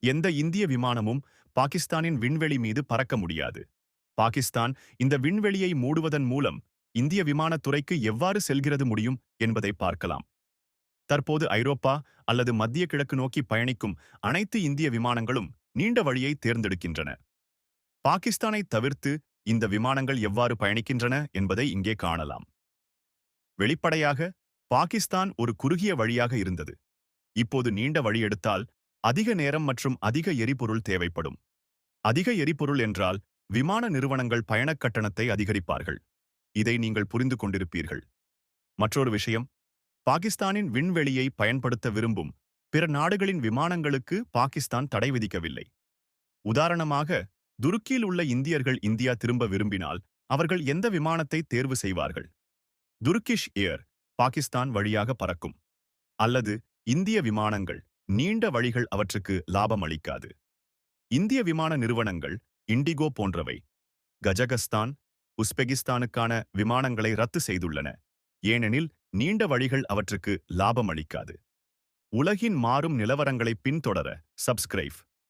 எந்த இந்திய விமானமும் பாகிஸ்தானின் விண்வெளி மீது பறக்க முடியாது. பாகிஸ்தான் இந்த விண்வெளியை மூடுவதன் மூலம் இந்திய விமானத்துறைக்கு எவ்வாறு செல்கிறது முடியும் என்பதை பார்க்கலாம். தற்போது ஐரோப்பா அல்லது மத்திய கிழக்கு நோக்கி பயணிக்கும் அனைத்து இந்திய விமானங்களும் நீண்ட வழியை தேர்ந்தெடுக்கின்றன. பாகிஸ்தானை தவிர்த்து இந்த விமானங்கள் எவ்வாறு பயணிக்கின்றன என்பதை இங்கே காணலாம். வெளிப்படையாக பாகிஸ்தான் ஒரு குறுகிய வழியாக இருந்தது. இப்போது நீண்ட வழி எடுத்தால் அதிக நேரம் மற்றும் அதிக எரிபொருள் தேவைப்படும். அதிக எரிபொருள் என்றால் விமான நிறுவனங்கள் பயணக் கட்டணத்தை அதிகரிப்பார்கள். இதை நீங்கள் புரிந்து கொண்டிருப்பீர்கள். மற்றொரு விஷயம், பாகிஸ்தானின் விண்வெளியை பயன்படுத்த விரும்பும் பிற நாடுகளின் விமானங்களுக்கு பாகிஸ்தான் தடை விதிக்கவில்லை. உதாரணமாக, துருக்கியில் உள்ள இந்தியர்கள் இந்தியா திரும்ப விரும்பினால் அவர்கள் எந்த விமானத்தை தேர்வு செய்வார்கள்? துருக்கிஷ் ஏர் பாகிஸ்தான் வழியாக பறக்கும். அல்லது இந்திய விமானங்கள் நீண்ட வழிகள் அவற்றுக்கு லாபம் அளிக்காது. இந்திய விமான நிறுவனங்கள் இண்டிகோ போன்றவை கஜகஸ்தான், உஸ்பெகிஸ்தானுக்கான விமானங்களை ரத்து செய்துள்ளன. ஏனெனில் நீண்ட வழிகள் அவற்றுக்கு லாபம் அளிக்காது. உலகின் மாறும் நிலவரங்களை பின்தொடர சப்ஸ்கிரைப்